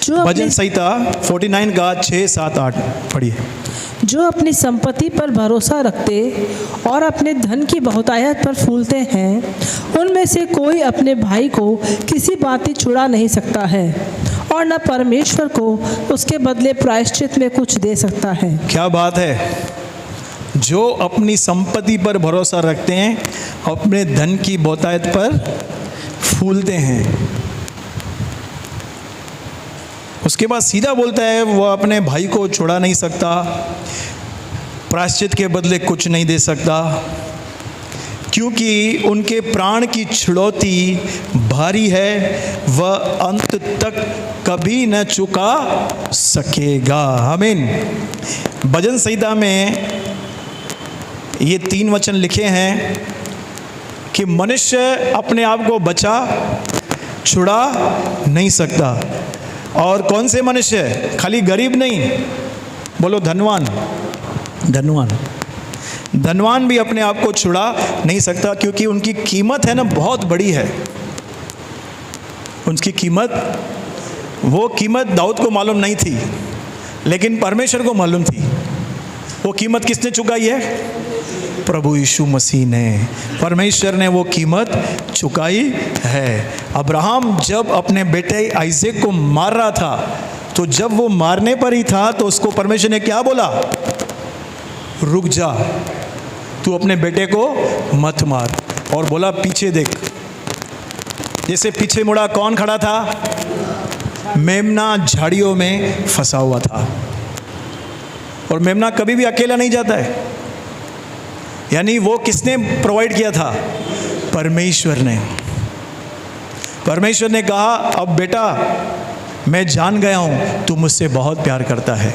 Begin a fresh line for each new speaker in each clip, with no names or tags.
भजन संहिता 49 का 6, 7, 8 पढ़िए।
जो अपनी संपत्ति पर भरोसा रखते और अपने धन की बहुतायत पर फूलते हैं, उनमें से कोई अपने भाई को किसी बात छुड़ा नहीं सकता है और न परमेश्वर को उसके बदले प्रायश्चित में कुछ दे सकता है।
क्या बात है! जो अपनी संपत्ति पर भरोसा रखते हैं, अपने धन की बहुतायत पर फूलते हैं। उसके बाद सीधा बोलता है वो अपने भाई को छुड़ा नहीं सकता, प्रायश्चित के बदले कुछ नहीं दे सकता, क्योंकि उनके प्राण की छुड़ौती भारी है, वह अंत तक कभी न चुका सकेगा। आमीन। भजन संहिता में ये 3 वचन लिखे हैं कि मनुष्य अपने आप को बचा छुड़ा नहीं सकता। और कौन से मनुष्य? खाली गरीब नहीं, बोलो धनवान। धनवान भी अपने आप को छुड़ा नहीं सकता, क्योंकि उनकी कीमत है ना बहुत बड़ी है। उनकी कीमत, वो कीमत दाऊद को मालूम नहीं थी, लेकिन परमेश्वर को मालूम थी। वो कीमत किसने चुकाई है? प्रभु यीशु मसीह ने। परमेश्वर ने वो कीमत चुकाई है। अब्राहम जब अपने बेटे आइज़ेक को मार रहा था, तो जब वो मारने पर ही था तो उसको परमेश्वर ने क्या बोला? रुक जा, तू अपने बेटे को मत मार। और बोला पीछे देख। जैसे पीछे मुड़ा, कौन खड़ा था? मेमना झाड़ियों में फंसा हुआ था। और मेमना कभी भी अकेला नहीं जाता है, यानी वो किसने प्रोवाइड किया था? परमेश्वर ने। परमेश्वर ने कहा, अब बेटा मैं जान गया हूँ तू मुझसे बहुत प्यार करता है,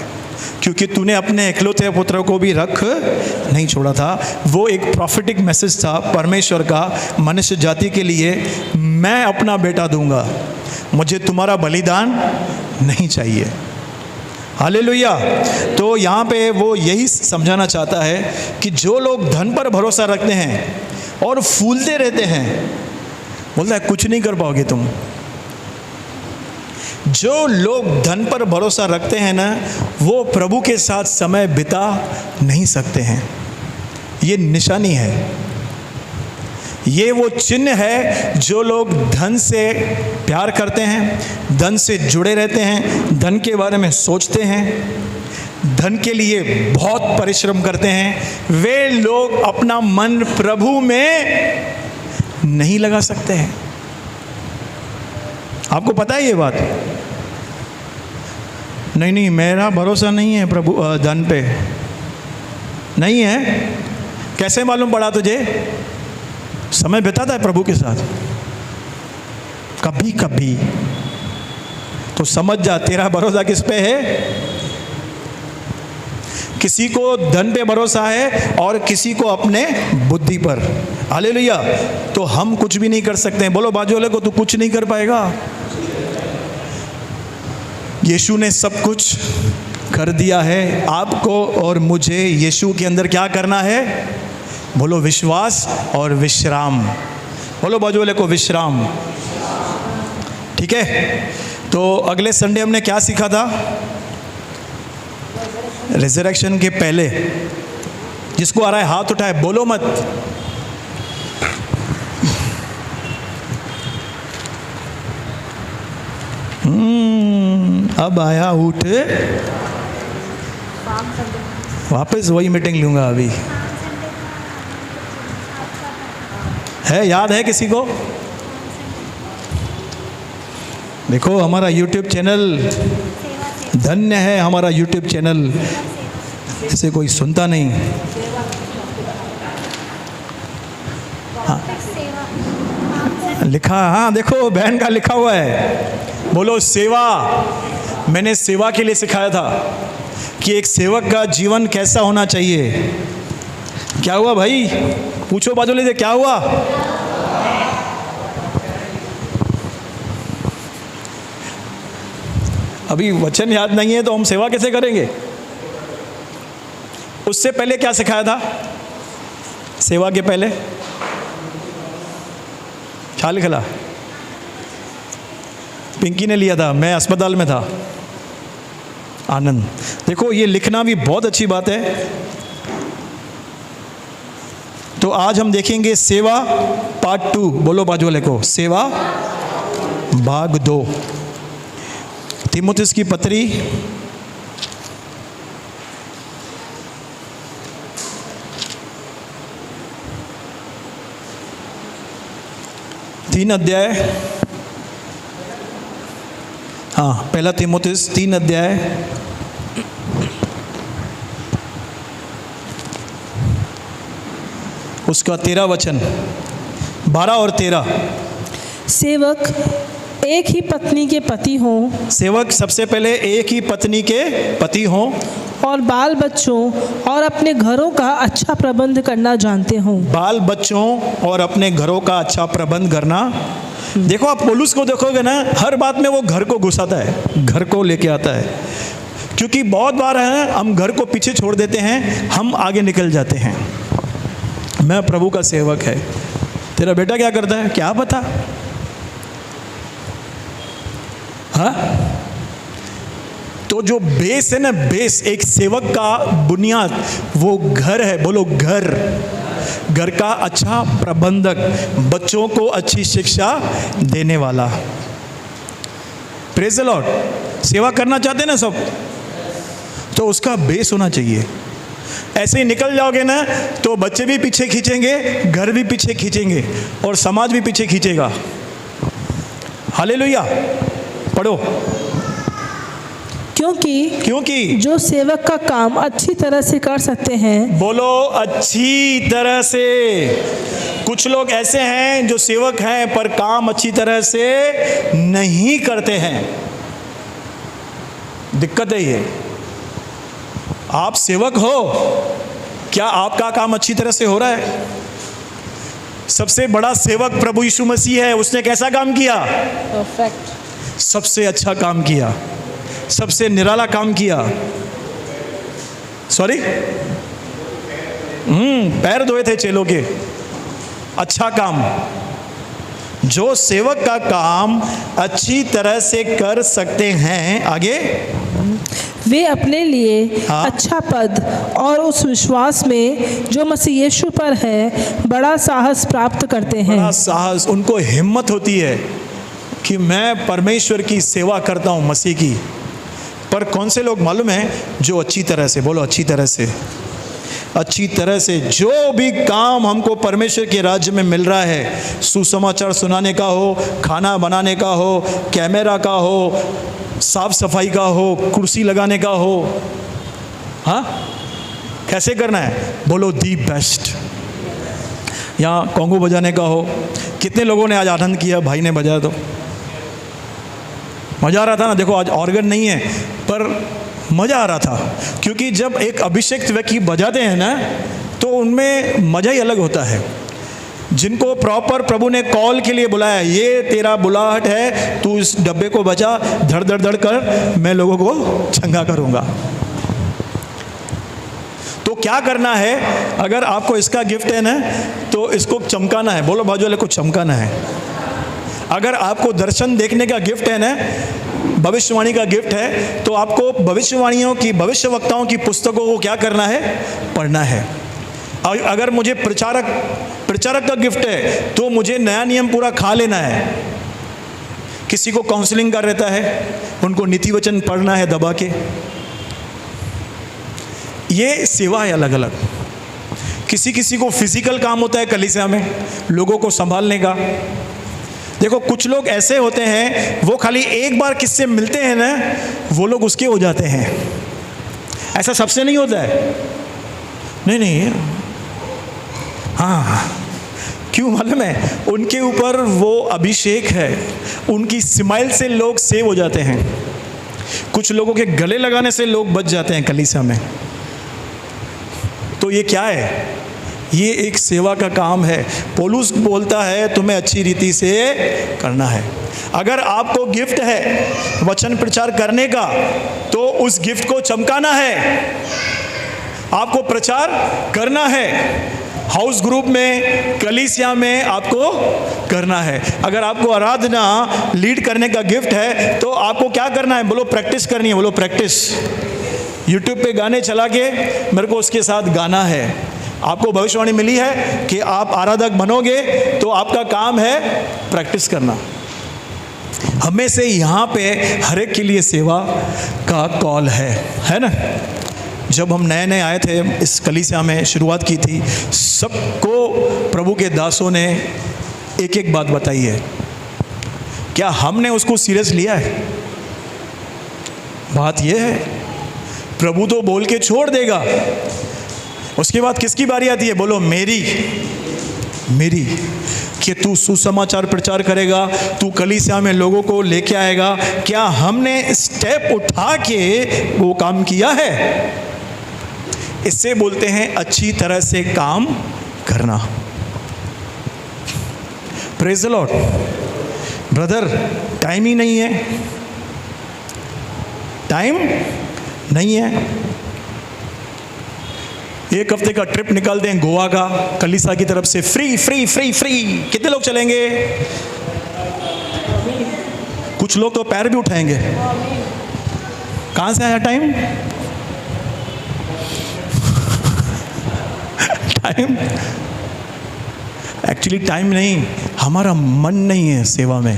क्योंकि तूने अपने इकलौते पुत्र को भी रख नहीं छोड़ा था। वो एक प्रॉफिटिक मैसेज था परमेश्वर का मनुष्य जाति के लिए। मैं अपना बेटा दूंगा, मुझे तुम्हारा बलिदान नहीं चाहिए। हालेलुया। तो यहाँ पे वो यही समझाना चाहता है कि जो लोग धन पर भरोसा रखते हैं और फूलते रहते हैं, बोलता है कुछ नहीं कर पाओगे तुम। जो लोग धन पर भरोसा रखते हैं ना, वो प्रभु के साथ समय बिता नहीं सकते हैं। ये निशानी है, ये वो चिन्ह है। जो लोग धन से प्यार करते हैं, धन से जुड़े रहते हैं, धन के बारे में सोचते हैं, धन के लिए बहुत परिश्रम करते हैं, वे लोग अपना मन प्रभु में नहीं लगा सकते हैं। आपको पता है ये बात? नहीं, मेरा भरोसा नहीं है प्रभु धन पे। नहीं है? कैसे मालूम पड़ा तुझे? समय बिताता है प्रभु के साथ कभी कभी, तो समझ जा तेरा भरोसा किस पे है। किसी को धन पे भरोसा है और किसी को अपने बुद्धि पर। हालेलुया। तो हम कुछ भी नहीं कर सकते हैं। बोलो बाजू वाले को, तू कुछ नहीं कर पाएगा। यीशु ने सब कुछ कर दिया है। आपको और मुझे यीशु के अंदर क्या करना है? बोलो विश्वास और विश्राम। बोलो बाजू वाले को, विश्राम। ठीक है। तो अगले संडे हमने क्या सीखा था? रिजरेक्शन के पहले। जिसको आ रहा है हाथ उठाए, बोलो मत। अब आया उठ, वापस वही मीटिंग लूंगा अभी। है, याद है किसी को? देखो हमारा YouTube चैनल धन्य है। हमारा YouTube चैनल इसे कोई सुनता नहीं। हाँ लिखा, हाँ देखो बहन का लिखा हुआ है। बोलो सेवा। मैंने सेवा के लिए सिखाया था कि एक सेवक का जीवन कैसा होना चाहिए। क्या हुआ भाई? पूछो बाजू ले, क्या हुआ? अभी वचन याद नहीं है तो हम सेवा कैसे करेंगे? उससे पहले क्या सिखाया था? सेवा के पहले क्या लिखा? पिंकी ने लिया था, मैं अस्पताल में था। आनंद। देखो ये लिखना भी बहुत अच्छी बात है। तो आज हम देखेंगे सेवा पार्ट 2। बोलो बाजू वाले को, सेवा भाग 2। तीमुथियुस की पत्री 3 अध्याय। हाँ, पहला तीमुथियुस 3 अध्याय उसका 13 वचन, 12 और 13।
सेवक एक ही पत्नी के पति हों
सेवक सबसे पहले एक ही पत्नी के पति हों
और बाल बच्चों और अपने घरों का अच्छा प्रबंध करना जानते हों।
बाल बच्चों और अपने घरों का अच्छा प्रबंध करना। देखो आप पौलुस को देखोगे ना, हर बात में वो घर को घुसाता है, घर को लेके आता है। क्योंकि बहुत बार है हम घर को पीछे छोड़ देते हैं, हम आगे निकल जाते हैं। मैं प्रभु का सेवक है, तेरा बेटा क्या करता है क्या पता। हाँ, तो जो बेस है ना, बेस एक सेवक का बुनियाद वो घर है। बोलो घर। घर का अच्छा प्रबंधक, बच्चों को अच्छी शिक्षा देने वाला। Praise the Lord. सेवा करना चाहते हैं ना सब, तो उसका बेस होना चाहिए। ऐसे ही निकल जाओगे ना तो बच्चे भी पीछे खींचेंगे, घर भी पीछे खींचेंगे और समाज भी पीछे खींचेगा। हालेलुया। पढ़ो। क्योंकि
जो सेवक का काम अच्छी तरह से कर सकते हैं।
बोलो अच्छी तरह से। कुछ लोग ऐसे हैं जो सेवक हैं पर काम अच्छी तरह से नहीं करते हैं। दिक्कत है ये। आप सेवक हो, क्या आपका काम अच्छी तरह से हो रहा है? सबसे बड़ा सेवक प्रभु यीशु मसीह है। उसने कैसा काम किया?
परफेक्ट।
सबसे अच्छा काम किया, सबसे निराला काम किया। सॉरी, पैर धोए थे चेलों के। अच्छा काम। जो सेवक का काम अच्छी तरह से कर सकते हैं, आगे
वे अपने लिए अच्छा पद और उस विश्वास में जो मसीह यीशु पर है बड़ा साहस प्राप्त करते हैं।
बड़ा साहस, उनको हिम्मत होती है कि मैं परमेश्वर की सेवा करता हूँ, मसीह की। पर कौन से लोग मालूम है? जो अच्छी तरह से, बोलो अच्छी तरह से, अच्छी तरह से जो भी काम हमको परमेश्वर के राज्य में मिल रहा है, सुसमाचार सुनाने का हो, खाना बनाने का हो, कैमरा का हो, साफ सफाई का हो, कुर्सी लगाने का हो, हाँ कैसे करना है? बोलो दी बेस्ट। यहाँ कॉन्गो बजाने का हो। कितने लोगों ने आज आनंद किया? भाई ने बजाया तो मज़ा आ रहा था ना। देखो आज ऑर्गन नहीं है पर मज़ा आ रहा था, क्योंकि जब एक अभिषेक व्यक्ति बजाते हैं ना तो उनमें मज़ा ही अलग होता है। जिनको प्रॉपर प्रभु ने कॉल के लिए बुलाया, ये तेरा बुलाहट है, तू इस डब्बे को बजा, धड़ धड़ धड़ कर, मैं लोगों को चंगा करूँगा। तो क्या करना है? अगर आपको इसका गिफ्ट है ना तो इसको चमकाना है। बोलो बाजू वाले को चमकाना है। अगर आपको दर्शन देखने का गिफ्ट है ना, भविष्यवाणी का गिफ्ट है, तो आपको भविष्यवाणियों की, भविष्यवक्ताओं की पुस्तकों को क्या करना है? पढ़ना है। अगर मुझे प्रचारक का गिफ्ट है तो मुझे नया नियम पूरा खा लेना है। किसी को काउंसलिंग का रहता है, उनको नीति वचन पढ़ना है दबा के। ये सेवा है अलग अलग। किसी को फिजिकल काम होता है कलीसिया में, लोगों को संभालने का। देखो कुछ लोग ऐसे होते हैं, वो खाली एक बार किससे मिलते हैं ना, वो लोग उसके हो जाते हैं। ऐसा सबसे नहीं होता है। नहीं, हाँ, क्यों मालूम है? उनके ऊपर वो अभिषेक है, उनकी स्माइल से लोग सेव हो जाते हैं। कुछ लोगों के गले लगाने से लोग बच जाते हैं कलीसिया में। तो ये क्या है? ये एक सेवा का काम है। पौलुस बोलता है तुम्हें अच्छी रीति से करना है। अगर आपको गिफ्ट है वचन प्रचार करने का, तो उस गिफ्ट को चमकाना है, आपको प्रचार करना है। हाउस ग्रुप में, कलीसिया में आपको करना है। अगर आपको आराधना लीड करने का गिफ्ट है तो आपको क्या करना है? बोलो प्रैक्टिस करनी है। बोलो प्रैक्टिस। यूट्यूब पे गाने चला के मेरे को उसके साथ गाना है। आपको भविष्यवाणी मिली है कि आप आराधक बनोगे तो आपका काम है प्रैक्टिस करना। हमें से यहाँ पे हर एक के लिए सेवा का कॉल है ना। जब हम नए नए आए थे, इस कलीसिया में शुरुआत की थी, सबको प्रभु के दासों ने एक एक बात बताई है। क्या हमने उसको सीरियस लिया है? बात यह है, प्रभु तो बोल के छोड़ देगा, उसके बाद किसकी बारी आती है? बोलो मेरी। कि तू सुसमाचार प्रचार करेगा, तू कलीसिया में लोगों को लेके आएगा। क्या हमने स्टेप उठा के वो काम किया है? इससे बोलते हैं अच्छी तरह से काम करना। Praise the lord. Brother, time ही नहीं है, टाइम नहीं है। एक हफ्ते का ट्रिप निकालते हैं गोवा का, कलीसिया की तरफ से, फ्री फ्री फ्री फ्री। कितने लोग चलेंगे? कुछ लोग तो पैर भी उठाएंगे। कहां से आया टाइम? टाइम एक्चुअली टाइम नहीं, हमारा मन नहीं है सेवा में।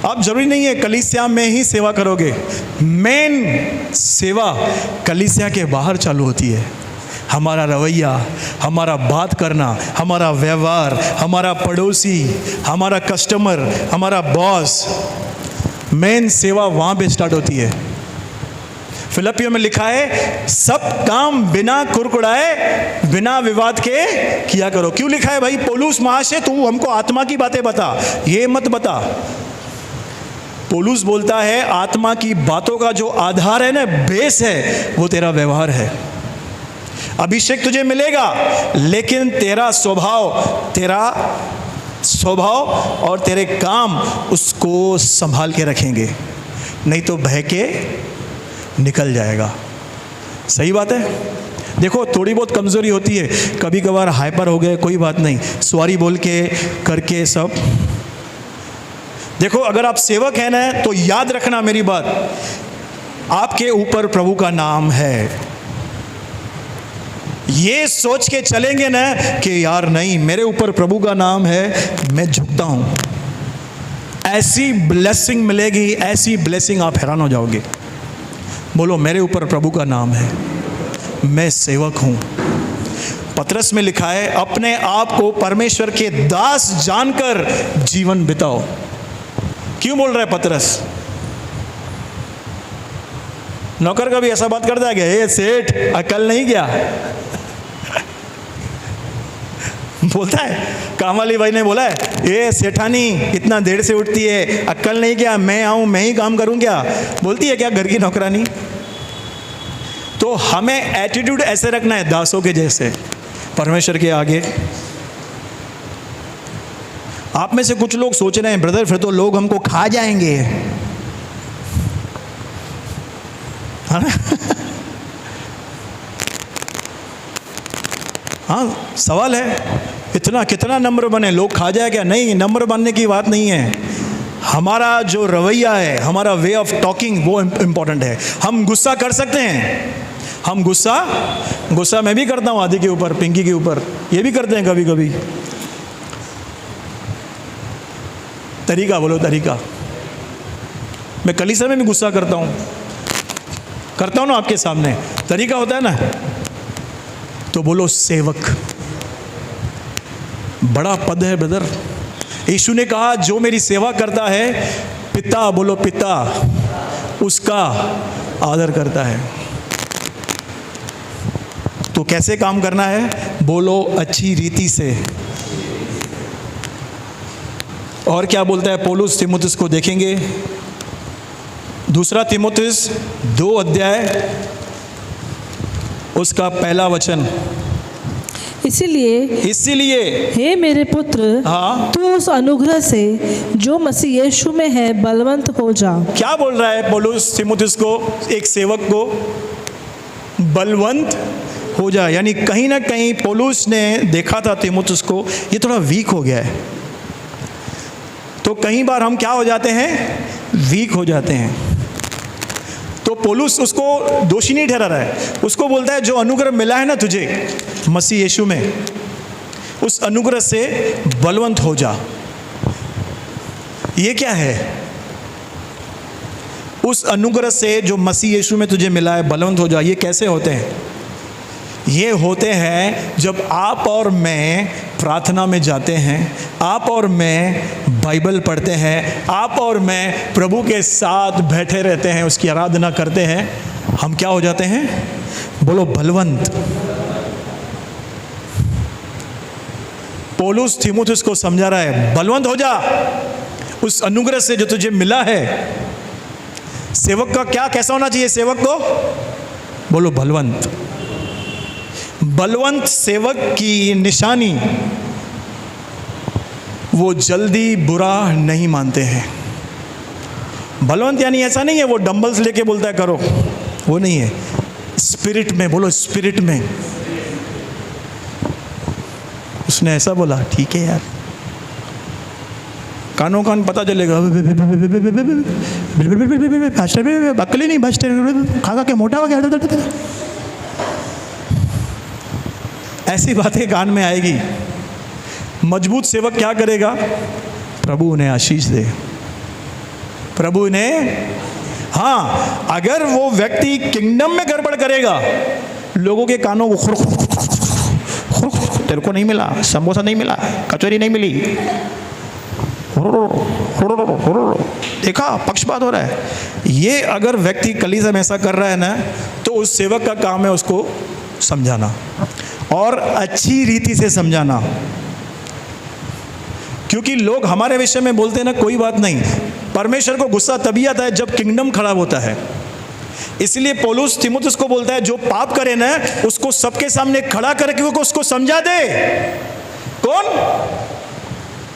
आप जरूरी नहीं है कलीसिया में ही सेवा करोगे। मेन सेवा कलीसिया के बाहर चालू होती है। हमारा रवैया, हमारा बात करना, हमारा व्यवहार, हमारा पड़ोसी, हमारा कस्टमर, हमारा बॉस, मेन सेवा वहाँ पे स्टार्ट होती है। फिलिपियों में लिखा है सब काम बिना कुड़कुड़ाए, बिना विवाद के किया करो। क्यों लिखा है भाई? पौलुस महाशय, तू हमको आत्मा की बातें बता, ये मत बता। पौलुस बोलता है आत्मा की बातों का जो आधार है ना, बेस है, वो तेरा व्यवहार है। अभिषेक तुझे मिलेगा, लेकिन तेरा स्वभाव और तेरे काम उसको संभाल के रखेंगे, नहीं तो बह के निकल जाएगा। सही बात है। देखो, थोड़ी बहुत कमजोरी होती है, कभी कभार हाइपर हो गए, कोई बात नहीं, सॉरी बोल के करके सब। देखो, अगर आप सेवक हैं ना, तो याद रखना मेरी बात, आपके ऊपर प्रभु का नाम है। ये सोच के चलेंगे ना कि यार नहीं, मेरे ऊपर प्रभु का नाम है, मैं झुकता हूं, ऐसी ब्लेसिंग मिलेगी, ऐसी ब्लेसिंग आप हैरान हो जाओगे। बोलो मेरे ऊपर प्रभु का नाम है, मैं सेवक हूं। पतरस में लिखा है अपने आप को परमेश्वर के दास जानकर जीवन बिताओ। क्यों बोल रहा है पतरस? नौकर का भी ऐसा बात करता है कि हे सेठ, अकल नहीं क्या? बोलता है, काम वाली भाई ने बोला है, ये सेठानी इतना देर से उठती है, अक्ल नहीं क्या? मैं आऊं, मैं ही काम करूं क्या? बोलती है क्या घर की नौकरानी? तो हमें एटीट्यूड ऐसे रखना है दासों के जैसे परमेश्वर के आगे। आप में से कुछ लोग सोच रहे हैं ब्रदर फिर तो लोग हमको खा जाएंगे, है ना? हाँ, सवाल है, कितना नम्र बने, लोग खा जाए क्या? नहीं, नम्र बनने की बात नहीं है। हमारा जो रवैया है, हमारा वे ऑफ टॉकिंग, वो इम्पोर्टेंट है। हम गुस्सा कर सकते हैं, हम गुस्सा मैं भी करता हूँ, आदि के ऊपर, पिंकी के ऊपर, ये भी करते हैं कभी कभी। तरीका बोलो, तरीका। मैं कलीसिया में भी गुस्सा करता हूँ ना आपके सामने, तरीका होता है ना। तो बोलो सेवक, बड़ा पद है ब्रदर। यीशु ने कहा जो मेरी सेवा करता है, पिता, बोलो पिता, उसका आदर करता है। तो कैसे काम करना है? बोलो अच्छी रीति से। और क्या बोलता है पौलुस तीमुथियुस को? देखेंगे दूसरा तीमुथियुस 2 अध्याय उसका पहला वचन। इसीलिए
हे मेरे पुत्र,
हाँ,
तू उस अनुग्रह से जो मसीह यीशु में है बलवंत हो जा।
क्या बोल रहा है पौलुस तीमुथियुस को, एक सेवक को? बलवंत हो जा। यानी कहीं ना कहीं पौलुस ने देखा था तीमुथियुस को, ये थोड़ा वीक हो गया है। तो कई बार हम क्या हो जाते हैं, वीक हो जाते हैं। तो पौलुस उसको दोषी नहीं ठहरा रहा है, उसको बोलता है जो अनुग्रह मिला है ना तुझे मसीह यीशु में, उस अनुग्रह से बलवंत हो जा। ये क्या है? उस अनुग्रह से जो मसीह यीशु में तुझे मिला है, बलवंत हो जा। ये कैसे होते हैं? ये होते हैं जब आप और मैं प्रार्थना में जाते हैं, आप और मैं बाइबल पढ़ते हैं, आप और मैं प्रभु के साथ बैठे रहते हैं, उसकी आराधना करते हैं। हम क्या हो जाते हैं? बोलो बलवंत। पौलुस तीमुथियुस को समझा रहा है, बलवंत हो जा उस अनुग्रह से जो तुझे मिला है। सेवक का क्या कैसा होना चाहिए? सेवक को बोलो बलवंत। बलवंत सेवक की निशानी, वो जल्दी बुरा नहीं मानते हैं। बलवंत यानी ऐसा नहीं है वो डंबल्स लेके बोलता है करो, वो नहीं है। स्पिरिट में, बोलो स्पिरिट में। उसने ऐसा बोला, ठीक है यार, कानों कान पता चलेगा, अकली नहीं बचते, खा के मोटा हो गया, ऐसी बातें कान में आएगी। मजबूत सेवक क्या करेगा? प्रभु उन्हें आशीष दे, प्रभु ने, हाँ, अगर वो व्यक्ति किंगडम में गड़बड़ करेगा, लोगों के कानों को तेरे को नहीं मिला, समोसा नहीं मिला, कचौरी नहीं मिली, देखा पक्षपात हो रहा है, ये अगर व्यक्ति कलीसिया में ऐसा कर रहा है ना, तो उस सेवक का काम है उसको समझाना और अच्छी रीति से समझाना। क्योंकि लोग हमारे विषय में बोलते हैं ना, कोई बात नहीं, परमेश्वर को गुस्सा तभी आता है जब किंगडम खराब होता है। इसलिए पौलुस तीमुथियुस को बोलता है जो पाप करे ना, उसको सबके सामने खड़ा करके उसको समझा दे। कौन?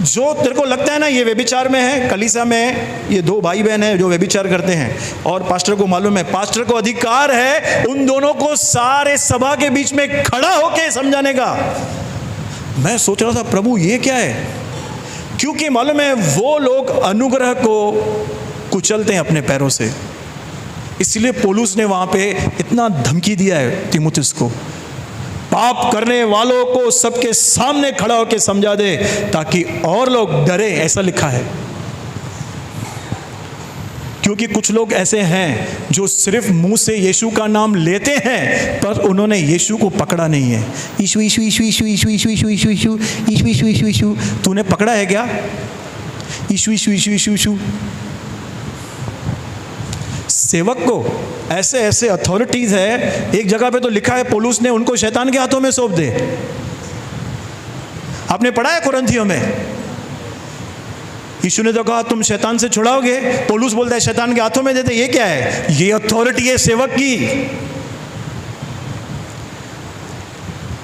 जो तेरे को लगता है ना ये व्यभिचार में है, कलीसिया में ये दो भाई बहन है जो व्यभिचार करते हैं, और पास्टर को मालूम है, पास्टर को अधिकार है उन दोनों को सारे सभा के बीच में खड़ा होके समझाने का। मैं सोच रहा था प्रभु ये क्या है, क्योंकि मालूम है वो लोग अनुग्रह को कुचलते हैं अपने पैरों से। इसलिए पौलुस ने वहां पे इतना धमकी दिया है तीमुथियुस को, पाप करने वालों को सबके सामने खड़ा होकर समझा दे ताकि और लोग डरे, ऐसा लिखा है। क्योंकि कुछ लोग ऐसे हैं जो सिर्फ मुंह से यीशु का नाम लेते हैं पर उन्होंने यीशु को पकड़ा नहीं है। यीशु यीशु यीशु यीशु यीशु यीशु यीशु यीशु यीशु यीशु यीशु यीशु यीशु, तूने पकड़ा है क्या? यीशु यीशु यीशु यीशु यीशु। सेवक को ऐसे ऐसे अथॉरिटीज है, एक जगह पे तो लिखा है पौलुस ने उनको शैतान के हाथों में सौंप दे। आपने पढ़ा है कुरिन्थियों में, यीशु ने तो कहा तुम शैतान से छुड़ाओगे, पौलुस बोलता है शैतान के हाथों में देते। ये क्या है? ये अथॉरिटी है सेवक की।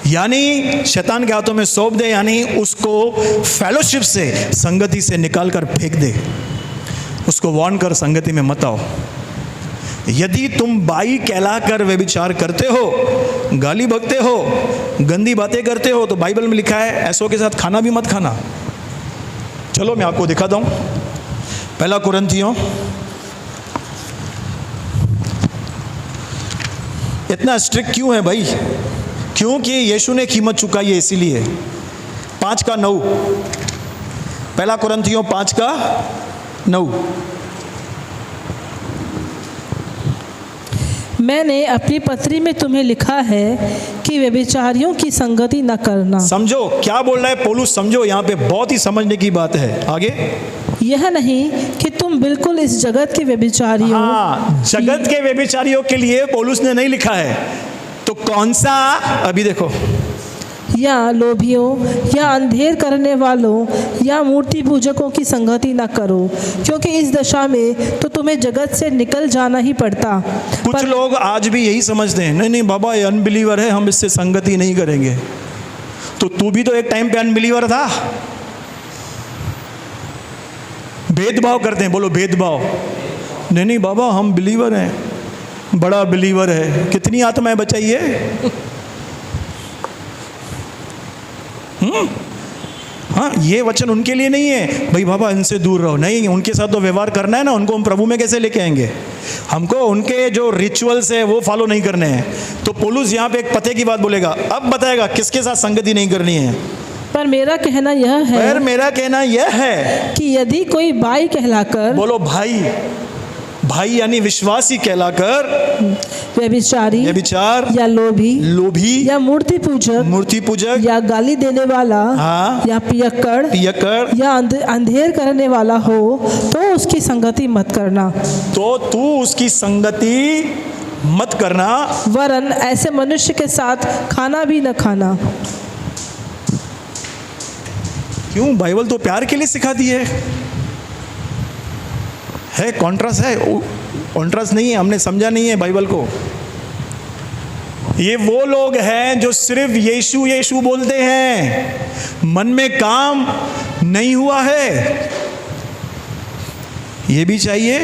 यानी शैतान के हाथों में सौंप दे, यानी उसको फेलोशिप से, संगति से निकाल कर फेंक दे, उसको वार्न कर संगति में मत आओ। यदि तुम बाई कहलाकर व्यभिचार करते हो, गाली बकते हो, गंदी बातें करते हो, तो बाइबल में लिखा है ऐसों के साथ खाना भी मत खाना। चलो मैं आपको दिखाता हूं, पहला कुरिन्थियों, इतना स्ट्रिक्ट क्यों है भाई? क्योंकि यीशु ने कीमत चुकाई है, इसीलिए। 5:9, पहला कुरिन्थियों 5:9।
मैंने अपनी पत्री में तुम्हें लिखा है कि व्यभिचारियों की संगति न करना। समझो
क्या बोल रहा है पौलुस, समझो, यहाँ पे बहुत ही समझने की बात है। आगे,
यह नहीं कि तुम बिल्कुल इस जगत के व्यभिचारियों,
हाँ, जगत के व्यभिचारियों के लिए पौलुस ने नहीं लिखा है, तो कौन सा? अभी देखो,
या लोभियों या अंधेर करने वालों या मूर्ति पूजकों की संगति न करो, क्योंकि इस दशा में तो तुम्हें जगत से निकल जाना ही पड़ता।
कुछ लोग आज भी यही समझते हैं, नहीं नहीं बाबा ये अनबिलीवर है, हम इससे संगति नहीं करेंगे। तो तू भी तो एक टाइम पे अनबिलीवर था। भेदभाव करते हैं, बोलो भेदभाव। नहीं नहीं बाबा हम बिलीवर हैं, बड़ा बिलीवर है, कितनी आत्माएं बचाई है? हम, हाँ, ये वचन उनके लिए नहीं है भाई बाबा इनसे दूर रहो, नहीं, उनके साथ तो व्यवहार करना है ना, उनको हम प्रभु में कैसे लेके आएंगे? हमको उनके जो रिचुअल्स है वो फॉलो नहीं करने हैं। तो पौलुस यहाँ पे एक पते की बात बोलेगा, अब बताएगा किसके साथ संगति नहीं करनी है।
पर मेरा कहना यह है कि यदि कोई भाई कहलाकर,
बोलो भाई, भाई यानी विश्वासी कहलाकर
व्यभिचारी,
व्यभिचार
या लोभी
या
मूर्ति पूजक
या
गाली देने वाला,
हाँ,
या पियक्कड़ या अंधेर करने वाला हो तो उसकी संगति मत करना।
तो तू उसकी संगति मत करना,
वरन ऐसे मनुष्य के साथ खाना भी न खाना।
क्यों? बाइबल तो प्यार के लिए सिखाती है, कॉन्ट्रास्ट है, कॉन्ट्रास्ट नहीं है, हमने समझा नहीं है बाइबल को। ये वो लोग हैं जो सिर्फ यीशु यीशु बोलते हैं, मन में काम नहीं हुआ है। ये भी चाहिए,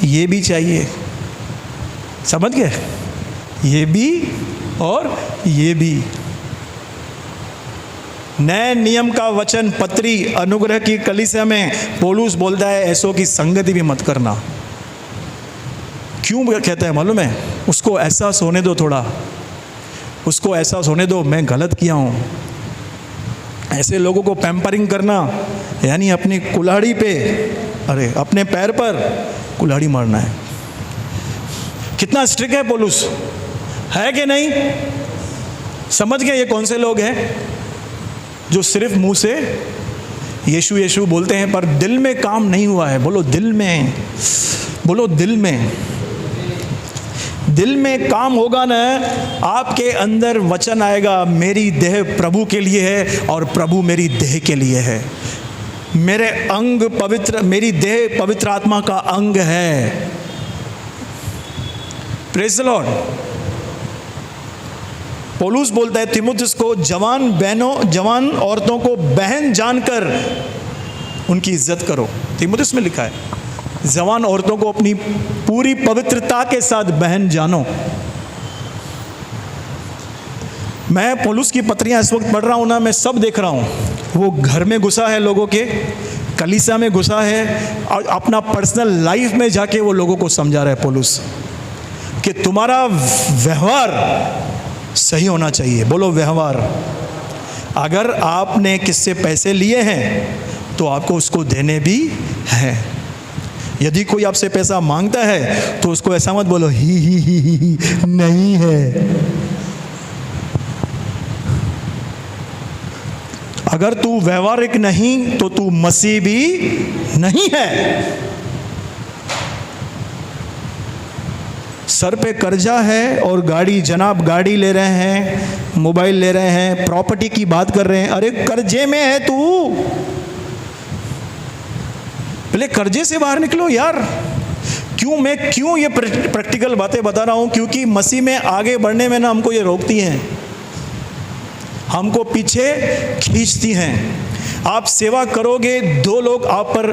ये भी चाहिए, समझ गए? ये भी और ये भी। नए नियम का वचन पत्री अनुग्रह की कलीसिया में पौलुस बोलता है ऐसों की संगति भी मत करना। क्यों कहता है मालूम है? उसको एहसास होने दो, थोड़ा उसको एहसास होने दो मैं गलत किया हूँ। ऐसे लोगों को पैम्परिंग करना यानी अपनी कुल्हाड़ी पे, अरे अपने पैर पर कुल्हाड़ी मारना है। कितना स्ट्रिक्ट है पौलुस, है कि नहीं? समझ गए ये कौन से लोग हैं जो सिर्फ मुंह से यीशु यीशु बोलते हैं पर दिल में काम नहीं हुआ है? बोलो दिल में, बोलो दिल में। दिल में काम होगा ना, आपके अंदर वचन आएगा, मेरी देह प्रभु के लिए है और प्रभु मेरी देह के लिए है। मेरे अंग पवित्र, मेरी देह पवित्र आत्मा का अंग है। Praise the Lord. पौलुस बोलता है तीमुथियुस को, जवान बहनों, जवान औरतों को बहन जानकर उनकी इज्जत करो। तीमुथियुस में लिखा है जवान औरतों को अपनी पूरी पवित्रता के साथ बहन जानो। मैं पौलुस की पत्रियां इस वक्त पढ़ रहा हूं ना, मैं सब देख रहा हूं। वो घर में घुसा है, लोगों के कलीसिया में घुसा है, और अपना पर्सनल लाइफ में जाके वो लोगों को समझा रहा है पौलुस कि तुम्हारा व्यवहार सही होना चाहिए। बोलो व्यवहार। अगर आपने किससे पैसे लिए हैं तो आपको उसको देने भी हैं। यदि कोई आपसे पैसा मांगता है तो उसको ऐसा मत बोलो ही नहीं है। अगर तू व्यवहारिक नहीं तो तू मसीह भी नहीं है। सर पे कर्जा है और गाड़ी, जनाब गाड़ी ले रहे हैं, मोबाइल ले रहे हैं, प्रॉपर्टी की बात कर रहे हैं। अरे कर्जे में है तू, पहले कर्जे से बाहर निकलो यार। क्यों ये प्रैक्टिकल बातें बता रहा हूं? क्योंकि मसीह में आगे बढ़ने में ना हमको ये रोकती हैं, हमको पीछे खींचती हैं। आप सेवा करोगे, दो लोग आप पर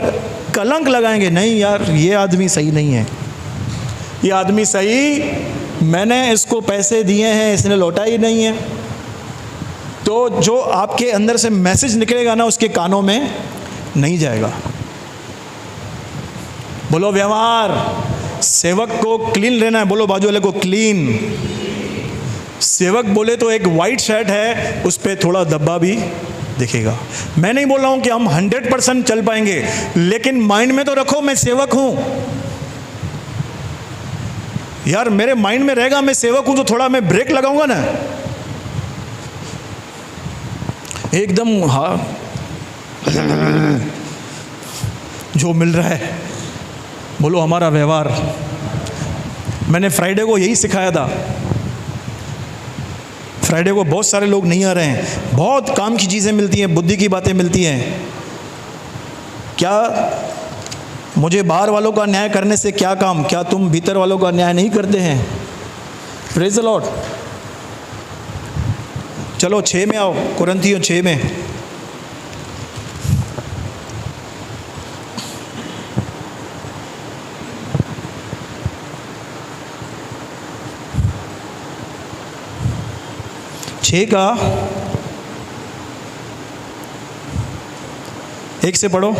कलंक लगाएंगे, नहीं यार ये आदमी सही नहीं है, ये आदमी सही, मैंने इसको पैसे दिए हैं इसने लौटा ही नहीं है। तो जो आपके अंदर से मैसेज निकलेगा ना उसके कानों में नहीं जाएगा। बोलो व्यवहार। सेवक को क्लीन रहना है, बोलो बाजू वाले को क्लीन। सेवक बोले तो एक वाइट शर्ट है, उस पर थोड़ा धब्बा भी दिखेगा। मैं नहीं बोल रहा हूं कि हम 100% चल पाएंगे, लेकिन माइंड में तो रखो मैं सेवक हूं यार। मेरे माइंड में रहेगा मैं सेवक हूं तो थोड़ा मैं ब्रेक लगाऊंगा ना एकदम। हाँ जो मिल रहा है, बोलो हमारा व्यवहार। मैंने फ्राइडे को यही सिखाया था। फ्राइडे को बहुत सारे लोग नहीं आ रहे हैं, बहुत काम की चीज़ें मिलती हैं, बुद्धि की बातें मिलती हैं। क्या मुझे बाहर वालों का न्याय करने से क्या काम? क्या तुम भीतर वालों का न्याय नहीं करते हैं? Praise the Lord. चलो 6 में आओ, कुरिन्थियों 6 में। एक से पढ़ो।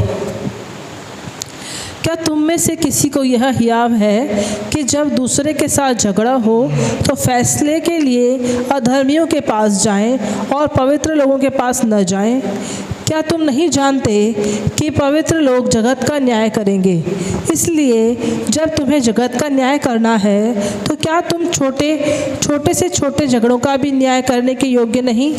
क्या तुम में से किसी को यह हियाव है कि जब दूसरे के साथ झगड़ा हो तो फैसले के लिए अधर्मियों के पास जाएं और पवित्र लोगों के पास न जाएं? क्या तुम नहीं जानते कि पवित्र लोग जगत का न्याय करेंगे? इसलिए जब तुम्हें जगत का न्याय करना है तो क्या तुम छोटे से छोटे झगड़ों का भी न्याय करने के योग्य नहीं?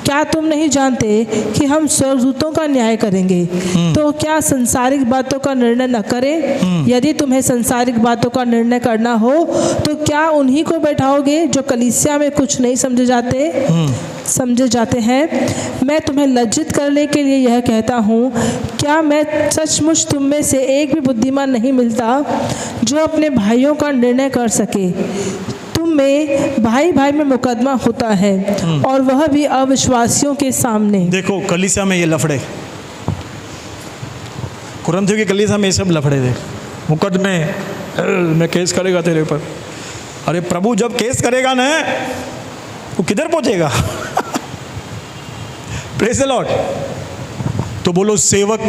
क्या तुम नहीं जानते कि हम स्वर्गदूतों का न्याय करेंगे? तो क्या संसारिक बातों का निर्णय न करें? यदि तुम्हें संसारिक बातों का निर्णय करना हो तो क्या उन्हीं को बैठाओगे जो कलीसिया में कुछ नहीं समझे जाते हैं? मैं तुम्हें लज्जित करने के लिए यह कहता हूँ, क्या मैं सचमुच तुम में से एक भी बुद्धिमान नहीं मिलता जो अपने भाइयों का निर्णय कर सके? तुम में भाई में मुकदमा होता है और वह भी अविश्वासियों के सामने।
देखो कलीसिया में ये लफड़े, कुरिन्थियों की कलीसिया में ये सब लफड़े थे, मुकदमे, मैं केस करेगा तेरे ऊपर। अरे प्रभु जब केस करेगा ना वो किधर पहुंचेगा? Praise the Lord. तो बोलो सेवक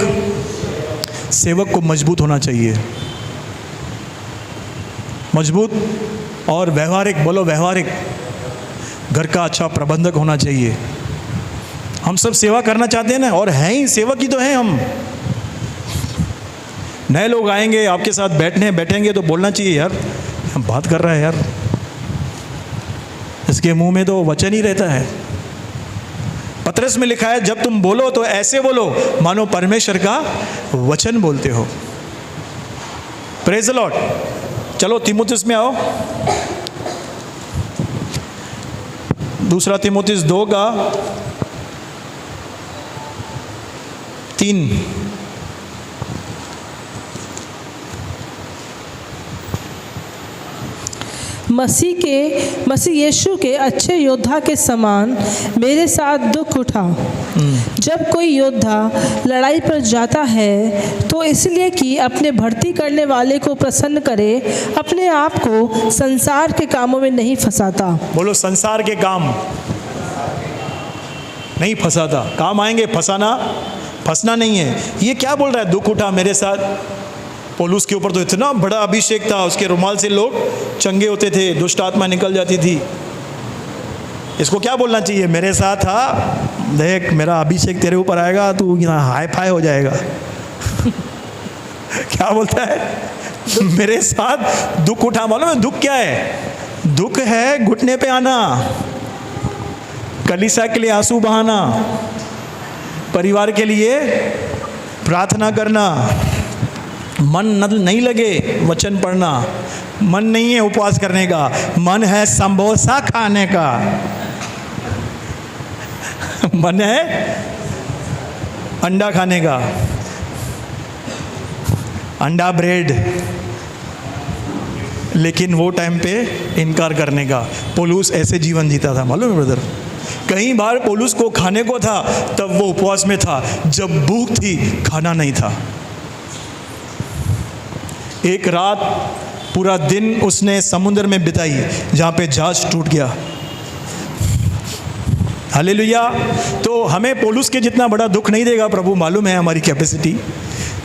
को मजबूत होना चाहिए, मजबूत और व्यवहारिक, बोलो व्यवहारिक, घर का अच्छा प्रबंधक होना चाहिए। हम सब सेवा करना चाहते हैं ना, और हैं ही सेवक ही तो हैं हम। नए लोग आएंगे आपके साथ बैठेंगे तो बोलना चाहिए, यार हम बात कर रहे हैं यार, इसके मुंह में तो वचन ही रहता है। पतरस में लिखा है जब तुम बोलो तो ऐसे बोलो मानो परमेश्वर का वचन बोलते हो। Praise the Lord. चलो तीमुथियुस में आओ, दूसरा तीमुथियुस 2:3।
मसीह यीशु के अच्छे योद्धा के समान मेरे साथ दुख उठा। जब कोई योद्धा लड़ाई पर जाता है तो इसलिए कि अपने भर्ती करने वाले को प्रसन्न करे, अपने आप को संसार के कामों में नहीं फंसाता।
बोलो संसार के काम नहीं फंसाता। काम आएंगे, फंसना नहीं है। ये क्या बोल रहा है? दुख उठा मेरे साथ। पौलुस के ऊपर तो इतना बड़ा अभिषेक था, उसके रुमाल से लोग चंगे होते थे, दुष्ट आत्मा निकल जाती थी। इसको क्या बोलना चाहिए? मेरे साथ था, देख मेरा अभिषेक तेरे ऊपर आएगा, तू यहाँ हाई फाई हो जाएगा। क्या बोलता है? मेरे साथ दुख उठा। मालूम है दुख क्या है? दुख है घुटने पे आना, कलीसिया के लिए आंसू बहाना, परिवार के लिए प्रार्थना करना, मन नहीं लगे वचन पढ़ना, मन नहीं है उपवास करने का, मन है समोसा खाने का, मन है अंडा खाने का, अंडा ब्रेड, लेकिन वो टाइम पे इनकार करने का। पौलुस ऐसे जीवन जीता था, मालूम है ब्रदर। कई बार पौलुस को खाने को था तब वो उपवास में था, जब भूख थी खाना नहीं था। एक रात पूरा दिन उसने समुद्र में बिताई जहाँ पे जहाज टूट गया। हालेलुया। तो हमें पौलुस के जितना बड़ा दुख नहीं देगा प्रभु, मालूम है हमारी कैपेसिटी।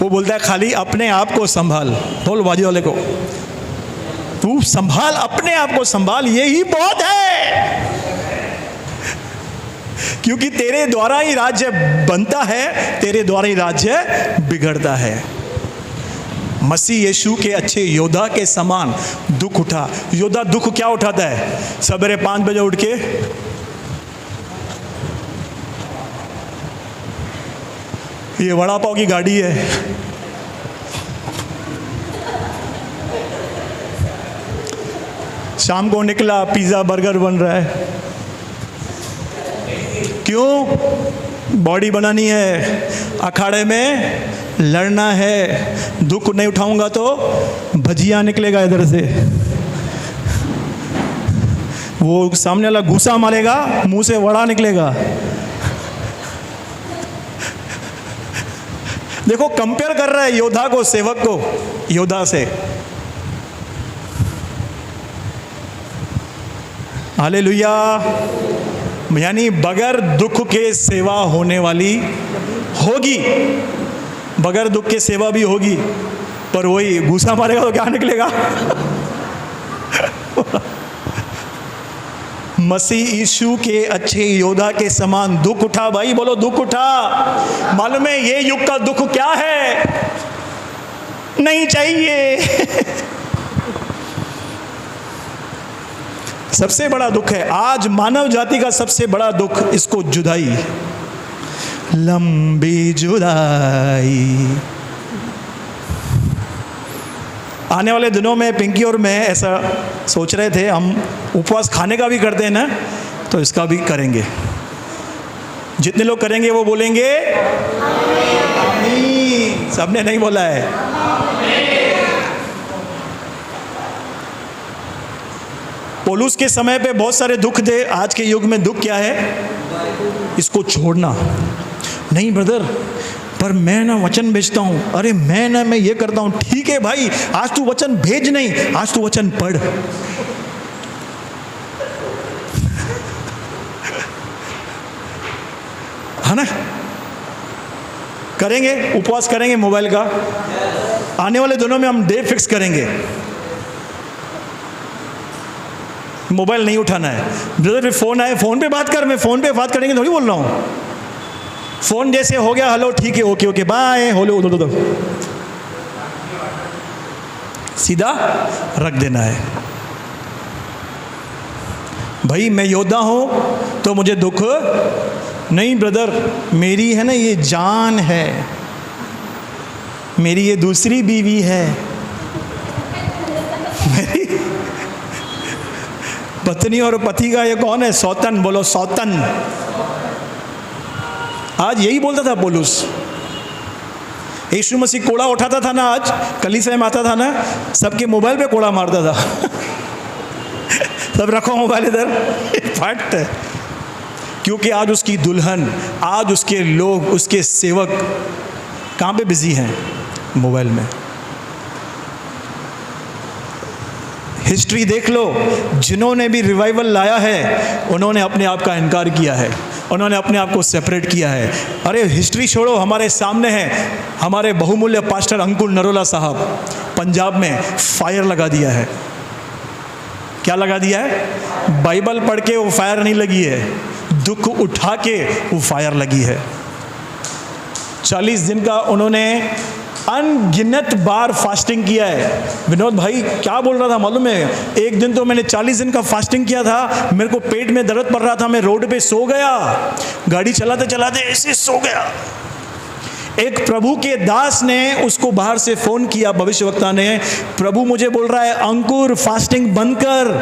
वो बोलता है खाली अपने आप को संभाल। बोल बाजू वाले को, तू संभाल, अपने आप को संभाल, यही बहुत है। क्योंकि तेरे द्वारा ही राज्य बनता है, तेरे द्वारा ही राज्य बिगड़ता है। मसीह यीशु के अच्छे योद्धा के समान दुख उठा। योद्धा दुख क्या उठाता है? सवेरे 5 बजे उठ के ये वड़ा पाव की गाड़ी है, शाम को निकला पिज़्ज़ा बर्गर बन रहा है। क्यों? बॉडी बनानी है, अखाड़े में लड़ना है। दुख नहीं उठाऊंगा तो भजिया निकलेगा इधर से, वो सामने वाला घूसा मारेगा, मुंह से वड़ा निकलेगा। देखो कंपेयर कर रहा है योद्धा को, सेवक को योद्धा से। हालेलुया। यानी बगैर दुख के सेवा होने वाली होगी, बगैर दुख के सेवा भी होगी, पर वही घूसा मारेगा तो क्या निकलेगा? मसीह यीशु के अच्छे योद्धा के समान दुख उठा। भाई बोलो दुख उठा। मालूम है ये युग का दुख क्या है? नहीं चाहिए। सबसे बड़ा दुख है आज मानव जाति का, सबसे बड़ा दुख इसको जुदाई, लंबी जुदाई। आने वाले दिनों में पिंकी और मैं ऐसा सोच रहे थे, हम उपवास खाने का भी करते हैं ना, तो इसका भी करेंगे। जितने लोग करेंगे वो बोलेंगे आमीन। सबने नहीं बोला है। पौलुस के समय पे बहुत सारे दुख थे। आज के युग में दुख क्या है? इसको छोड़ना। नहीं ब्रदर, पर मैं ना वचन भेजता हूं। अरे मैं ये करता हूं। ठीक है भाई, आज तू वचन भेज नहीं, आज तू वचन पढ़। है ना? करेंगे, उपवास करेंगे मोबाइल का। आने वाले दिनों में हम डे फिक्स करेंगे, मोबाइल नहीं उठाना है। ब्रदर फोन आए, फोन पे बात कर। मैं फोन पे बात करेंगे थोड़ी बोल रहा हूं। फोन जैसे हो गया, हेलो ठीक है, ओके ओके बाय, होलो उधर सीधा रख देना है। भाई मैं योद्धा हूं तो मुझे दुख नहीं ब्रदर, मेरी है ना ये जान है, मेरी ये दूसरी बीवी है, मेरी पत्नी और पति का ये कौन है? सौतन। बोलो सौतन। आज यही बोलता था पौलुस। यीशु मसीह कोड़ा उठाता था ना, आज कलीसिया में आता था ना, सबके मोबाइल पे कोड़ा मारता था। सब रखो मोबाइल इधर, फट। क्योंकि आज उसकी दुल्हन, आज उसके लोग, उसके सेवक कहाँ पे बिजी हैं? मोबाइल में। हिस्ट्री देख लो, जिन्होंने भी रिवाइवल लाया है उन्होंने अपने आप का इनकार किया है, उन्होंने अपने आप को सेपरेट किया है। अरे हिस्ट्री छोड़ो, हमारे सामने है हमारे बहुमूल्य पास्टर अंकुल नरोला साहब, पंजाब में फायर लगा दिया है। क्या लगा दिया है? बाइबल पढ़ के वो फायर नहीं लगी है, दुख उठा के वो फायर लगी है। 40 दिन का उन्होंने अनगिनत बार फास्टिंग किया है। विनोद भाई क्या बोल रहा था मालूम है? एक दिन तो मैंने 40 दिन का फास्टिंग किया था, मेरे को पेट में दर्द पड़ रहा था, मैं रोड पे सो गया, गाड़ी चलाते चलाते ऐसे सो गया। एक प्रभु के दास ने उसको बाहर से फोन किया, भविष्यवक्ता ने, प्रभु मुझे बोल रहा है अंकुर फास्टिंग बंद कर।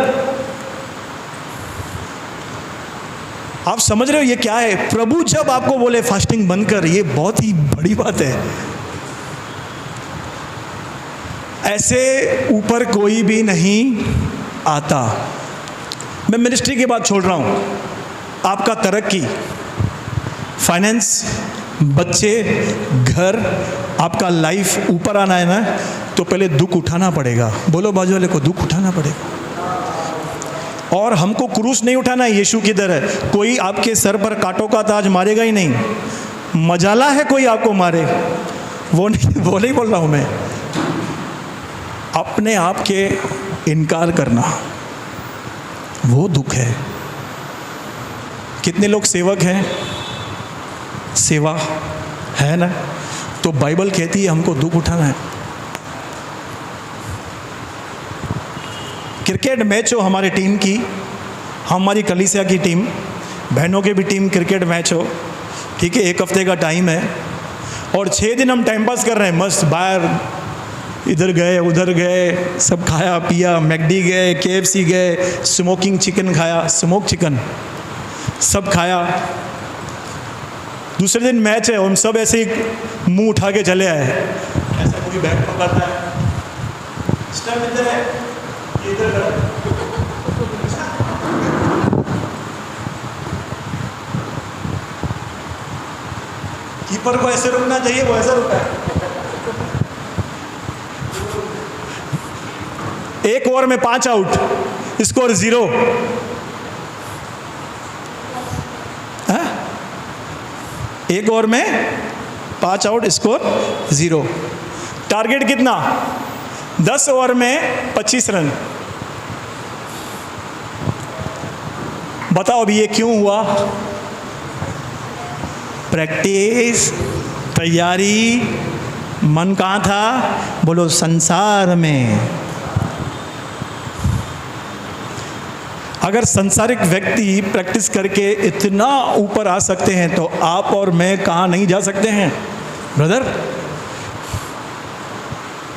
आप समझ रहे हो ये क्या है? प्रभु जब आपको बोले फास्टिंग बंद कर, ये बहुत ही बड़ी बात है। ऐसे ऊपर कोई भी नहीं आता। मैं मिनिस्ट्री की बात छोड़ रहा हूं, आपका तरक्की, फाइनेंस, बच्चे, घर, आपका लाइफ ऊपर आना है ना, तो पहले दुख उठाना पड़ेगा। बोलो बाजू वाले को, दुख उठाना पड़ेगा। और हमको क्रूस नहीं उठाना है यीशु की तरह। कोई आपके सर पर कांटों का ताज मारेगा ही नहीं। मजाला है कोई आपको मारे, वो नहीं बोल रहा हूं मैं। अपने आप के इनकार करना, वो दुख है। कितने लोग सेवक हैं? सेवा है ना, तो बाइबल कहती है हमको दुख उठाना है। क्रिकेट मैच हो हमारी टीम की, हमारी कलीसिया की टीम, बहनों की भी टीम, क्रिकेट मैच हो, ठीक है, 1 हफ्ते का टाइम है और 6 दिन हम टाइम पास कर रहे हैं मस्त। बाहर इधर गए उधर गए, सब खाया पिया, मैकडी गए, KFC गए, स्मोकिंग चिकन खाया, स्मोक चिकन सब खाया। दूसरे दिन मैच है, हम सब ऐसे ही मुंह उठा के चले आए। ऐसा कोई बैग पकड़ता है, स्टंप इधर है, इधर कीपर को ऐसे रुकना चाहिए, वो ऐसा रुका है। 1 ओवर में 5 आउट, स्कोर 0। हाँ? 1 ओवर में 5 आउट, स्कोर 0। टारगेट कितना? 10 ओवर में 25 रन। बताओ अभी ये क्यों हुआ? प्रैक्टिस, तैयारी, मन कहाँ था? बोलो संसार में। अगर संसारिक व्यक्ति प्रैक्टिस करके इतना ऊपर आ सकते हैं तो आप और मैं कहाँ नहीं जा सकते हैं?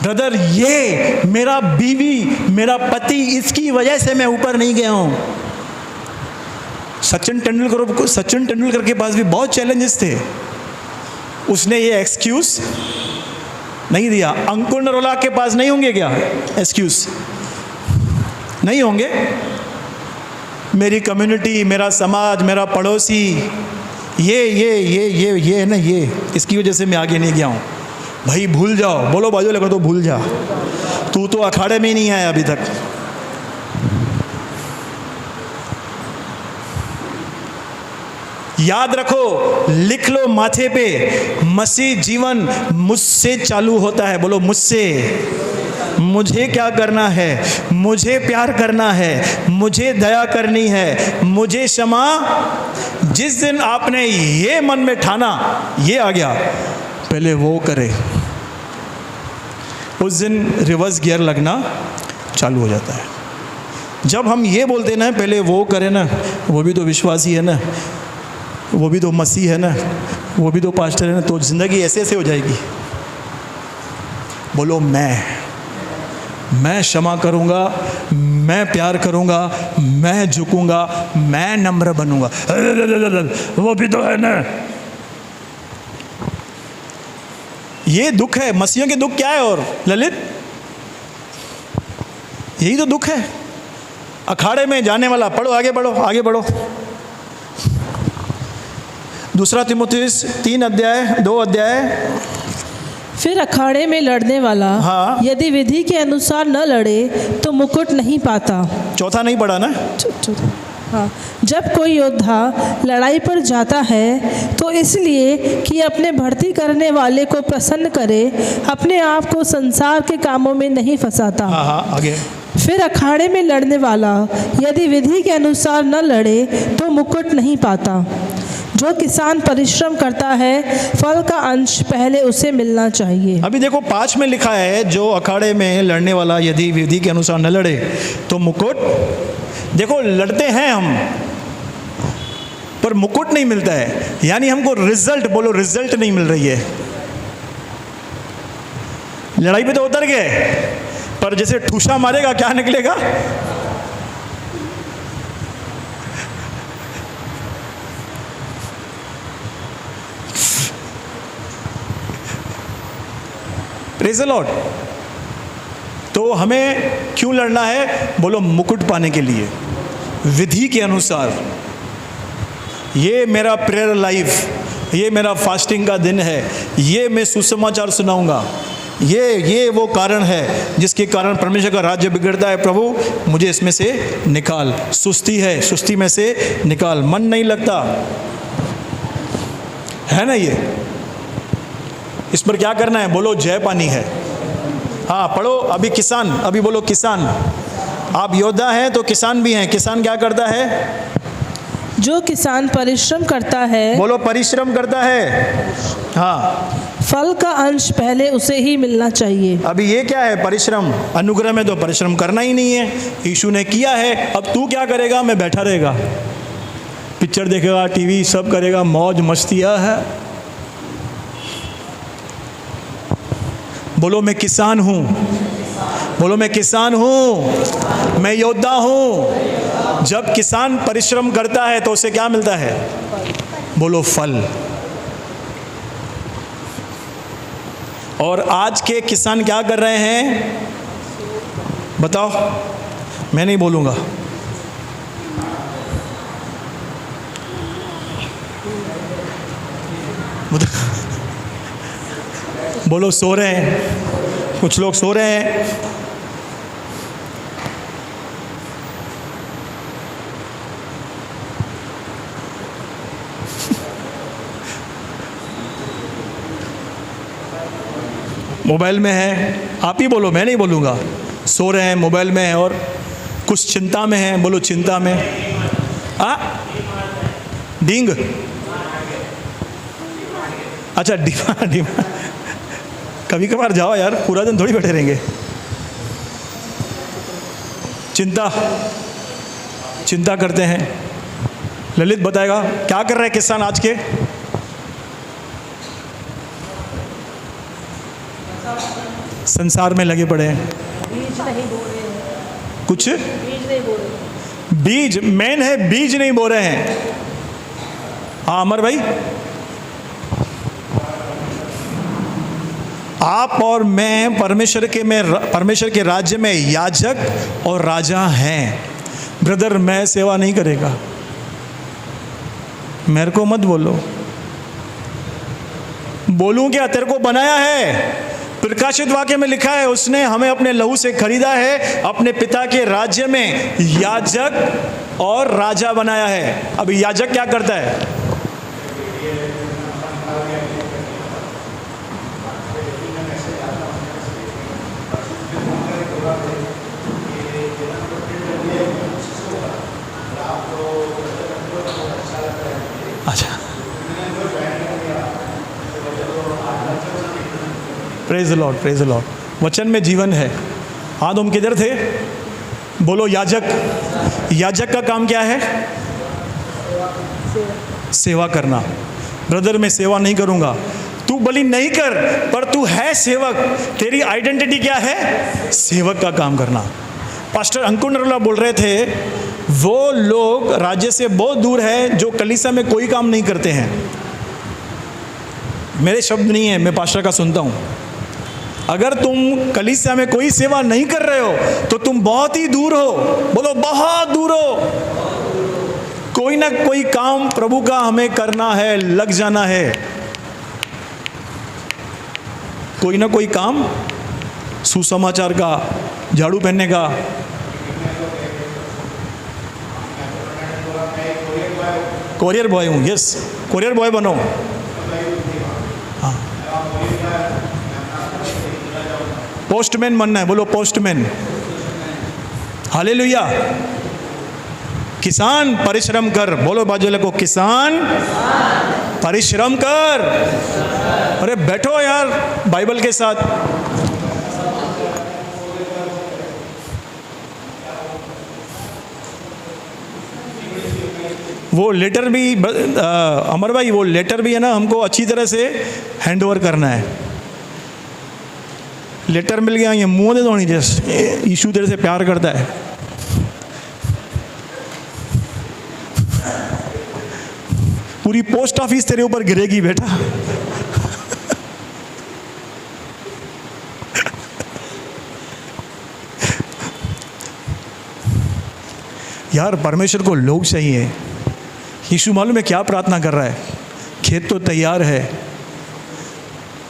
ब्रदर, ये मेरा बीवी, मेरा पति, इसकी वजह से मैं ऊपर नहीं गया हूँ। सचिन तेंदुलकर के पास भी बहुत चैलेंजेस थे, उसने ये एक्सक्यूज नहीं दिया। अंकुर नरोला के पास नहीं होंगे क्या एक्सक्यूज? नहीं होंगे। मेरी कम्युनिटी, मेरा समाज, मेरा पड़ोसी, ये है ना, ये इसकी वजह से मैं आगे नहीं गया हूँ। भाई भूल जाओ, बोलो बाजू लगा तो भूल जा, तू तो अखाड़े में ही नहीं आया अभी तक। याद रखो, लिख लो माथे पे, मसीह जीवन मुझसे चालू होता है। बोलो मुझसे। मुझे क्या करना है? मुझे प्यार करना है, मुझे दया करनी है, मुझे क्षमा। जिस दिन आपने ये मन में ठाना, ये आ गया, पहले वो करे, उस दिन रिवर्स गियर लगना चालू हो जाता है। जब हम ये बोलते ना पहले वो करे ना, वो भी तो विश्वासी है ना, वो भी तो मसीह है ना, वो भी तो पास्टर है ना, तो ज़िंदगी ऐसे ऐसे हो जाएगी। बोलो मैं क्षमा करूँगा, मैं प्यार करूँगा, मैं झुकूँगा, मैं नम्र बनूँगा। वो भी तो है ना। ये दुख है, मसीहों के दुख क्या है? और ललित, यही तो दुख है। अखाड़े में जाने वाला, पढ़ो, आगे बढ़ो, आगे बढ़ो। 2 तीमुथियुस 3 अध्याय 2 अध्याय।
फिर अखाड़े में लड़ने वाला
हाँ।
यदि विधि के अनुसार न लड़े तो मुकुट नहीं पाता।
चौथा नहीं पढ़ा ना?
हाँ। जब कोई योद्धा लड़ाई पर जाता है तो इसलिए कि अपने भर्ती करने वाले को प्रसन्न करे, अपने आप को संसार के कामों में नहीं फंसाता।
हाँ, आगे।
फिर अखाड़े में लड़ने वाला यदि विधि के अनुसार न लड़े तो मुकुट नहीं पाता। जो किसान परिश्रम करता है, फल का अंश पहले उसे मिलना चाहिए।
अभी देखो 5 में लिखा है, जो अखाड़े में लड़ने वाला यदि विधि के अनुसार न लड़े तो मुकुट। देखो लड़ते हैं हम, पर मुकुट नहीं मिलता है, यानी हमको रिजल्ट, बोलो रिजल्ट नहीं मिल रही है। लड़ाई पे तो उतर गए, पर जैसे ठूसा मारेगा क्या निकलेगा? Praise the Lord. तो हमें क्यों लड़ना है? बोलो मुकुट पाने के लिए, विधि के अनुसार। ये मेरा प्रेयर लाइफ, ये मेरा फास्टिंग का दिन है, ये मैं सुसमाचार सुनाऊंगा, ये वो कारण है जिसके कारण परमेश्वर का राज्य बिगड़ता है। प्रभु मुझे इसमें से निकाल, सुस्ती है, सुस्ती में से निकाल, मन नहीं लगता है ना। ये इस पर क्या करना है? बोलो जय पानी है। हाँ पढ़ो। अभी किसान, अभी बोलो किसान। आप योद्धा हैं तो किसान भी हैं। किसान क्या करता है?
जो किसान परिश्रम करता है,
बोलो परिश्रम करता है, हाँ,
फल का अंश पहले उसे ही मिलना चाहिए।
अभी ये क्या है? परिश्रम। अनुग्रह में तो परिश्रम करना ही नहीं है, यीशु ने किया है। अब तू क्या करेगा? मैं बैठा रहेगा, पिक्चर देखेगा, टीवी सब करेगा, मौज मस्तियाँ है। बोलो मैं किसान हूँ, बोलो मैं किसान हूँ, मैं योद्धा हूँ। जब किसान परिश्रम करता है तो उसे क्या मिलता है? बोलो फल। और आज के किसान क्या कर रहे हैं? बताओ, मैं नहीं बोलूँगा। बोलो सो रहे हैं, कुछ लोग सो रहे हैं। मोबाइल में है, आप ही बोलो, मैं नहीं बोलूँगा। सो रहे हैं, मोबाइल में है, और कुछ चिंता में है, बोलो चिंता में। डींग, अच्छा डिमा। कभी कभार जाओ यार, पूरा दिन थोड़ी बैठे रहेंगे। चिंता करते हैं। ललित बताएगा क्या कर रहे हैं किसान आज के। संसार में लगे पड़े हैं।
बीज नहीं बो रहे हैं।
कुछ
बीज नहीं बो रहे।
बीज मेन है, बीज नहीं बो रहे हैं। हाँ अमर भाई, आप और मैं परमेश्वर के राज्य में याजक और राजा हैं। ब्रदर मैं सेवा नहीं करेगा, मेरे को मत बोलो। बोलूं क्या, तेरे को बनाया है। प्रकाशित वाक्य में लिखा है उसने हमें अपने लहू से खरीदा है, अपने पिता के राज्य में याजक और राजा बनाया है। अब याजक क्या करता है? अच्छा, praise the Lord, praise the Lord. वचन में जीवन है। हाँ तुम किधर थे? बोलो याजक। याजक का काम क्या है? सेवा करना। ब्रदर मैं सेवा नहीं करूंगा, तू बलि नहीं कर, पर तू है सेवक। तेरी आइडेंटिटी क्या है? सेवक का काम करना। पास्टर अंकुर नरोला बोल रहे थे वो लोग राज्य से बहुत दूर है जो कलीसिया में कोई काम नहीं करते हैं। मेरे शब्द नहीं है, मैं पास्टर का सुनता हूँ। अगर तुम कलीसिया में कोई सेवा नहीं कर रहे हो तो तुम बहुत ही दूर हो। बोलो बहुत दूर हो। कोई ना कोई काम प्रभु का हमें करना है, लग जाना है। कोई ना कोई काम, सुसमाचार का, झाड़ू पहनने का। कोरियर बॉय हूँ, यस, कोरियर बॉय बनो। हाँ, पोस्टमैन बनना है। बोलो पोस्टमैन। हालेलुया। किसान परिश्रम कर। बोलो बाजू को, किसान परिश्रम कर। अरे बैठो यार बाइबल के साथ। वो लेटर भी अमर भाई, वो लेटर भी है ना, हमको अच्छी तरह से हैंड ओवर करना है। लेटर मिल गया, ये मुंह दे दो नहीं, जैसे यीशु तेरे से प्यार करता है। पूरी पोस्ट ऑफिस तेरे ऊपर गिरेगी बेटा। यार परमेश्वर को लोग चाहिए। यीशु मालूम है क्या प्रार्थना कर रहा है? खेत तो तैयार है,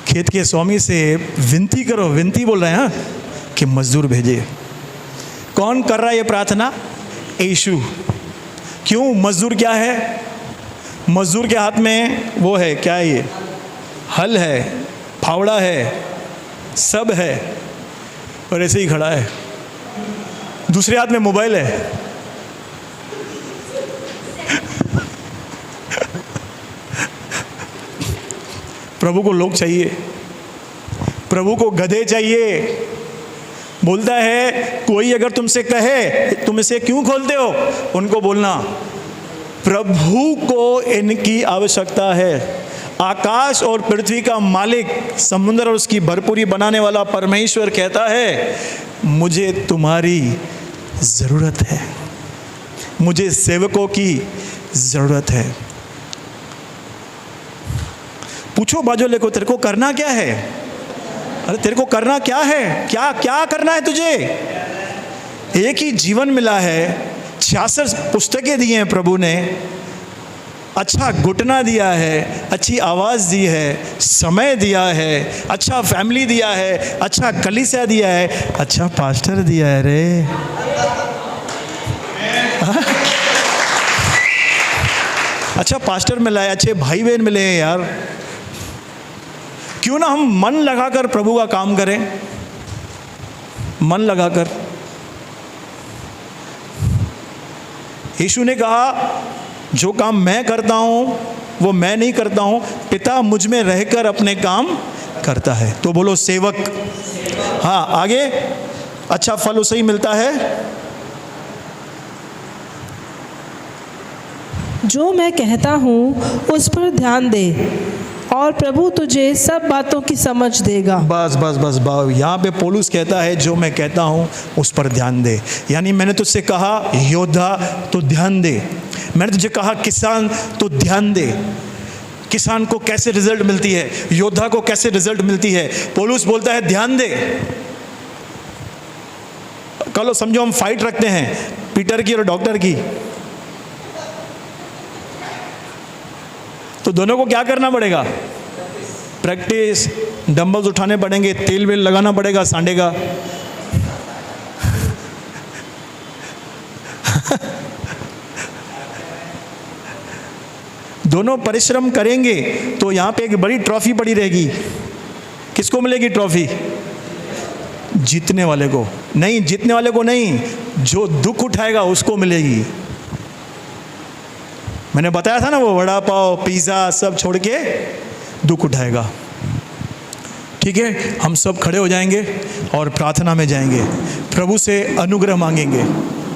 खेत के स्वामी से विनती करो। विनती बोल रहे हैं हाँ, कि मजदूर भेजे। कौन कर रहा है ये प्रार्थना? यीशु। क्यों? मजदूर क्या है? मजदूर के हाथ में वो है, क्या है ये? हल है, फावड़ा है, सब है, और ऐसे ही खड़ा है। दूसरे हाथ में मोबाइल है। प्रभु को लोग चाहिए, प्रभु को गधे चाहिए। बोलता है कोई अगर तुमसे कहे तुम इसे क्यों खोलते हो, उनको बोलना प्रभु को इनकी आवश्यकता है। आकाश और पृथ्वी का मालिक, समुद्र और उसकी भरपूरी बनाने वाला परमेश्वर कहता है मुझे तुम्हारी ज़रूरत है, मुझे सेवकों की ज़रूरत है। पूछो बाजू को, तेरे को करना क्या है? अरे तेरे को करना क्या है? क्या क्या करना है तुझे? एक ही जीवन मिला है, 66 पुस्तकें दी हैं प्रभु ने, अच्छा घुटना दिया है, अच्छी आवाज़ दी है, समय दिया है, अच्छा फैमिली दिया है, अच्छा कलीसिया दिया है, अच्छा पास्टर दिया है। रे अच्छा पास्टर मिला है, अच्छे भाई बहन मिले हैं यार। क्यों ना हम मन लगाकर प्रभु का काम करें, मन लगाकर। यीशु ने कहा जो काम मैं करता हूँ वो मैं नहीं करता हूँ, पिता मुझ में रहकर अपने काम करता है। तो बोलो सेवक। हाँ, आगे अच्छा फल उसे ही मिलता है
जो मैं कहता हूँ उस पर ध्यान दे और प्रभु तुझे सब बातों की समझ देगा।
बस बस बस बस, यहाँ पे पौलुस कहता है जो मैं कहता हूँ उस पर ध्यान दे। यानी मैंने तुझसे कहा योद्धा तो ध्यान दे, मैंने तुझे कहा किसान तो ध्यान दे। किसान को कैसे रिजल्ट मिलती है, योद्धा को कैसे रिजल्ट मिलती है, पौलुस बोलता है ध्यान दे। कल समझो हम फाइट रखते हैं पीटर की और डॉक्टर की, तो दोनों को क्या करना पड़ेगा? प्रैक्टिस, डंबल्स उठाने पड़ेंगे, तेल वेल लगाना पड़ेगा सांडे का। दोनों परिश्रम करेंगे तो यहाँ पे एक बड़ी ट्रॉफी पड़ी रहेगी। किसको मिलेगी ट्रॉफी? जीतने वाले को नहीं, जीतने वाले को नहीं, जो दुख उठाएगा उसको मिलेगी। मैंने बताया था ना, वो वड़ा पाव पिज़्ज़ा सब छोड़ के दुख उठाएगा। ठीक है, हम सब खड़े हो जाएंगे और प्रार्थना में जाएंगे, प्रभु से अनुग्रह मांगेंगे।